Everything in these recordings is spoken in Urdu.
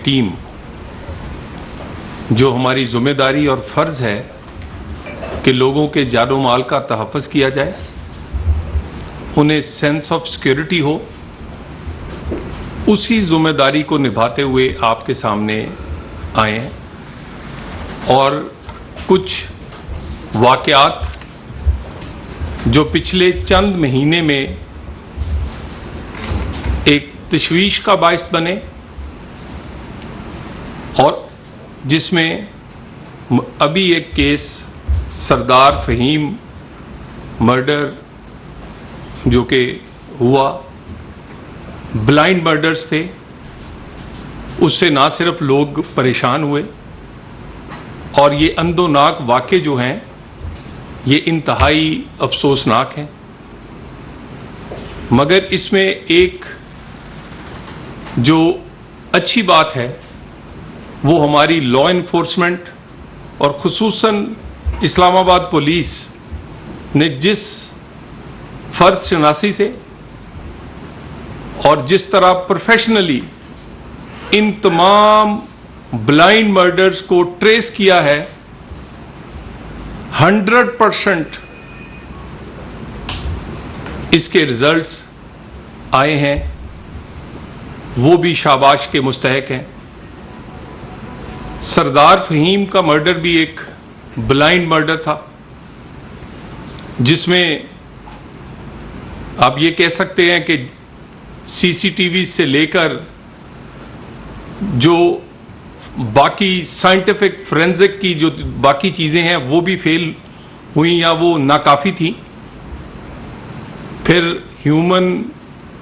ٹیم جو ہماری ذمہ داری اور فرض ہے کہ لوگوں کے جان و مال کا تحفظ کیا جائے، انہیں سینس آف سیکورٹی ہو، اسی ذمہ داری کو نبھاتے ہوئے آپ کے سامنے آئے ہیں اور کچھ واقعات جو پچھلے چند مہینے میں ایک تشویش کا باعث بنے اور جس میں ابھی ایک کیس سردار فہیم مرڈر جو کہ ہوا، بلائنڈ مرڈرز تھے، اس سے نہ صرف لوگ پریشان ہوئے اور یہ اندوناک واقعے جو ہیں یہ انتہائی افسوسناک ہیں، مگر اس میں ایک جو اچھی بات ہے وہ ہماری لا انفورسمنٹ اور خصوصاً اسلام آباد پولیس نے جس فرض شناسی سے اور جس طرح پروفیشنلی ان تمام بلائنڈ مرڈرز کو ٹریس کیا ہے، 100% اس کے ریزلٹس آئے ہیں، وہ بھی شاباش کے مستحق ہیں۔ سردار فہیم کا مرڈر بھی ایک بلائنڈ مرڈر تھا جس میں آپ یہ کہہ سکتے ہیں کہ سی سی ٹی وی سے لے کر جو باقی سائنٹیفک فورینزک کی جو باقی چیزیں ہیں وہ بھی فیل ہوئیں یا وہ ناکافی تھیں، پھر ہیومن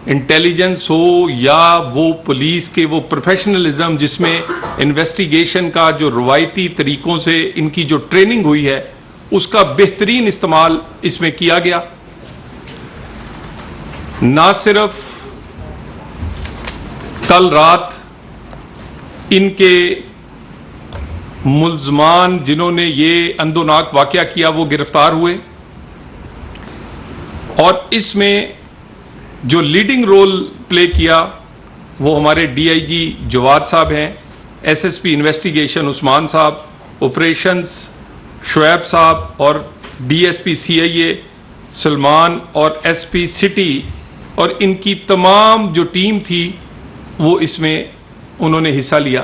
انٹیلیجنس ہو یا وہ پولیس کے وہ پروفیشنلزم جس میں انویسٹیگیشن کا جو روایتی طریقوں سے ان کی جو ٹریننگ ہوئی ہے اس کا بہترین استعمال اس میں کیا گیا۔ نہ صرف کل رات ان کے ملزمان جنہوں نے یہ اندوناک واقعہ کیا وہ گرفتار ہوئے، اور اس میں جو لیڈنگ رول پلے کیا وہ ہمارے ڈی آئی جی جواد صاحب ہیں، ایس ایس پی انویسٹیگیشن عثمان صاحب، آپریشنز شعیب صاحب، اور ڈی ایس پی سی آئی اے سلمان اور ایس پی سٹی، اور ان کی تمام جو ٹیم تھی وہ اس میں انہوں نے حصہ لیا۔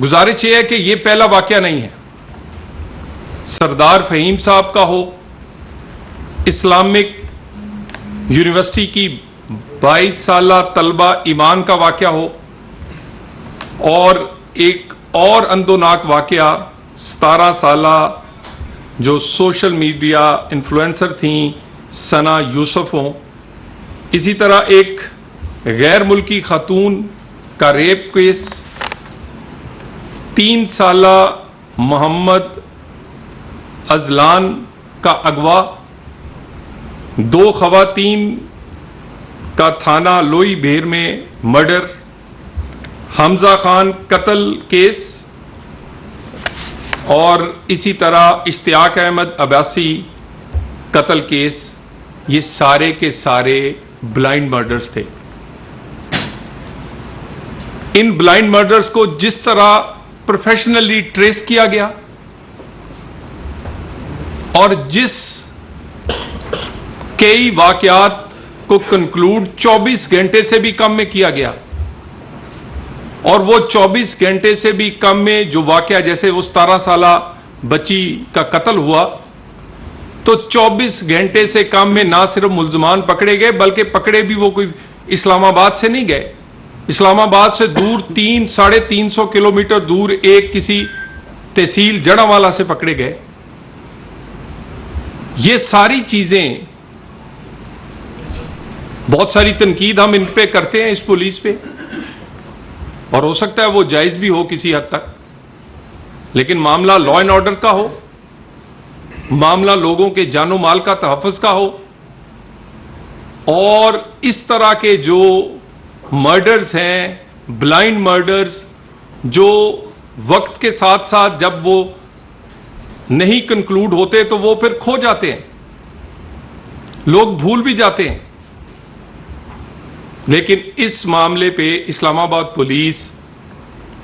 گزارش یہ ہے کہ یہ پہلا واقعہ نہیں ہے، سردار فہیم صاحب کا ہو، اسلامک یونیورسٹی کی 22 سالہ طلبہ ایمان کا واقعہ ہو، اور ایک اور اندوناک واقعہ 17 سالہ جو سوشل میڈیا انفلوئنسر تھیں ثنا یوسف ہوں، اسی طرح ایک غیر ملکی خاتون کا ریپ کیس، 3 سالہ محمد ازلان کا اغوا، 2 خواتین کا تھانہ لوئی بھیر میں مرڈر، حمزہ خان قتل کیس، اور اسی طرح اشتیاق احمد عباسی قتل کیس، یہ سارے کے سارے بلائنڈ مرڈرز تھے۔ ان بلائنڈ مرڈرز کو جس طرح پروفیشنلی ٹریس کیا گیا اور جس کئی واقعات کو کنکلوڈ 24 گھنٹے سے بھی کم میں کیا گیا، اور وہ 24 گھنٹے سے بھی کم میں جو واقعہ جیسے وہ 17 سالہ بچی کا قتل ہوا، تو 24 گھنٹے سے کم میں نہ صرف ملزمان پکڑے گئے بلکہ پکڑے بھی وہ کوئی اسلام آباد سے نہیں گئے، اسلام آباد سے دور 300-350 کلومیٹر دور ایک کسی تحصیل جڑاوالا سے پکڑے گئے۔ یہ ساری چیزیں، بہت ساری تنقید ہم ان پہ کرتے ہیں اس پولیس پہ، اور ہو سکتا ہے وہ جائز بھی ہو کسی حد تک، لیکن معاملہ لا اینڈ آرڈر کا ہو، معاملہ لوگوں کے جان و مال کا تحفظ کا ہو، اور اس طرح کے جو مرڈرز ہیں، بلائنڈ مرڈرز، جو وقت کے ساتھ ساتھ جب وہ نہیں کنکلوڈ ہوتے تو وہ پھر کھو جاتے ہیں، لوگ بھول بھی جاتے ہیں، لیکن اس معاملے پہ اسلام آباد پولیس